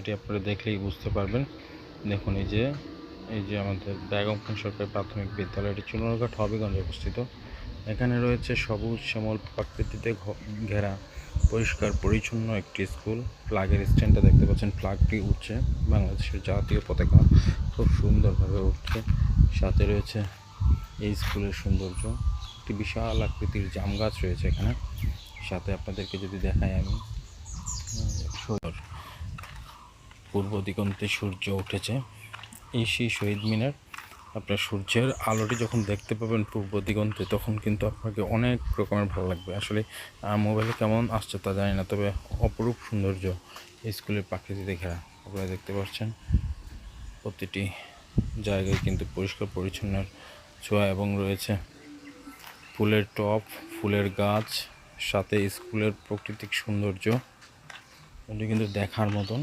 এটি আপনারা দেখলেই বুঝতে পারবেন। দেখুন এই যে আমাদের বেগমখান সরকারি প্রাথমিক বিদ্যালয়, এটি চুনারঘাট হবিগঞ্জে অবস্থিত। এখানে রয়েছে সবুজ শ্যামল প্রাকৃতিতে ঘেরা পরিষ্কার পরিচ্ছন্ন একটি স্কুল। ফ্ল্যাগের স্ট্যান্ডটা দেখতে পাচ্ছেন, ফ্ল্যাগটি উঠছে, বাংলাদেশের জাতীয় পতাকা খুব সুন্দরভাবে উঠছে। সাথে রয়েছে এই স্কুলের সৌন্দর্য, একটি বিশাল আকৃতির জাম গাছ রয়েছে এখানে। সাথে আপনাদেরকে যদি দেখাই আমি, পূর্ব দিগন্তে সূর্য উঠেছে, এই সেই শহীদ মিনার। আপনার সূর্যের আলোটি যখন দেখতে পাবেন পূর্ব দিগন্তে, তখন কিন্তু আপনাকে অনেক রকমের ভালো লাগবে। আসলে মোবাইলে কেমন আসছে তা জানি না, তবে অপরূপ সৌন্দর্য এই স্কুলের প্রাকৃতিক ঘেরা। আপনারা দেখতে পাচ্ছেন প্রতিটি জায়গায় কিন্তু পরিষ্কার পরিচ্ছন্ন ছোঁয়া, এবং রয়েছে ফুলের টব, ফুলের গাছ, সাথে স্কুলের প্রাকৃতিক সৌন্দর্য, এটি কিন্তু দেখার মতন।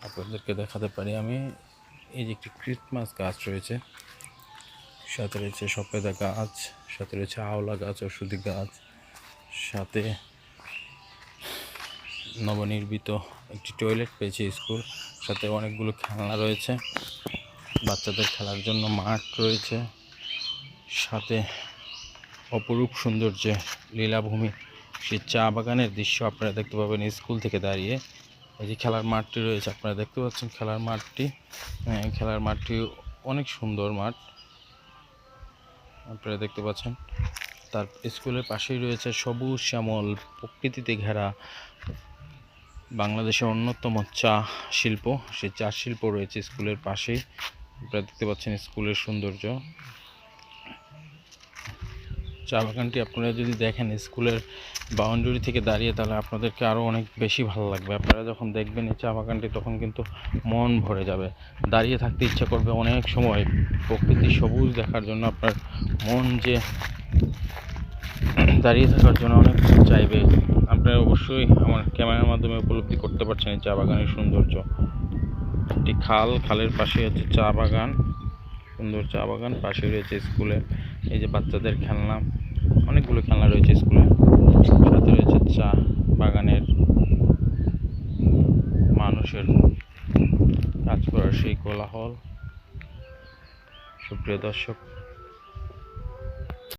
আপনাদেরকে দেখাতে পারি আমি, এই যে একটি ক্রিসমাস গাছ রয়েছে, সাথে রয়েছে সফেদা গাছ, সাথে রয়েছে আওলা গাছ, ওষুধি গাছ, সাথে নবনির্মিত একটি টয়লেট পেয়েছে স্কুল, সাথে অনেকগুলো খেলনা রয়েছে, বাচ্চাদের খেলার জন্য মাঠ রয়েছে, সাথে অপরূপ সৌন্দর্যে লীলাভূমি, সেই চা বাগানের দৃশ্য আপনারা দেখতে পাবেন স্কুল থেকে দাঁড়িয়ে। এই যে খেলার মাঠটি রয়েছে, আপনারা দেখতে পাচ্ছেন খেলার মাঠটি অনেক সুন্দর মাঠ আপনারা দেখতে পাচ্ছেন। তার স্কুলের পাশেই রয়েছে সবুজ শ্যামল প্রকৃতিতে ঘেরা বাংলাদেশের অন্যতম চা শিল্প, সেই চা শিল্প রয়েছে স্কুলের পাশেই। আপনারা দেখতে পাচ্ছেন স্কুলের সৌন্দর্য। চা বাগানটি আপনারা যদি দেখেন স্কুলের বাউন্ডারি থেকে দাঁড়িয়ে, তাহলে আপনাদেরকে আরও অনেক বেশি ভালো লাগবে। আপনারা যখন দেখবেন এই চা বাগানটি, তখন কিন্তু মন ভরে যাবে, দাঁড়িয়ে থাকতে ইচ্ছা করবে অনেক সময় প্রকৃতি সবুজ দেখার জন্য। আপনার মন যে দাঁড়িয়ে থাকার জন্য অনেক চাইবে। আপনারা অবশ্যই আমার ক্যামেরার মাধ্যমে উপলব্ধি করতে পারছেন এই চা বাগানের সৌন্দর্য। একটি খালের পাশে হচ্ছে চা বাগান, সুন্দর চা বাগান, পাশে রয়েছে স্কুলে এই যে বাচ্চাদের খেলনা, অনেকগুলো খেলনা রয়েছে স্কুলে, সাথে রয়েছে চা বাগানের মানুষের কাজ করার সেই কোলাহল। সুপ্রিয় দর্শক,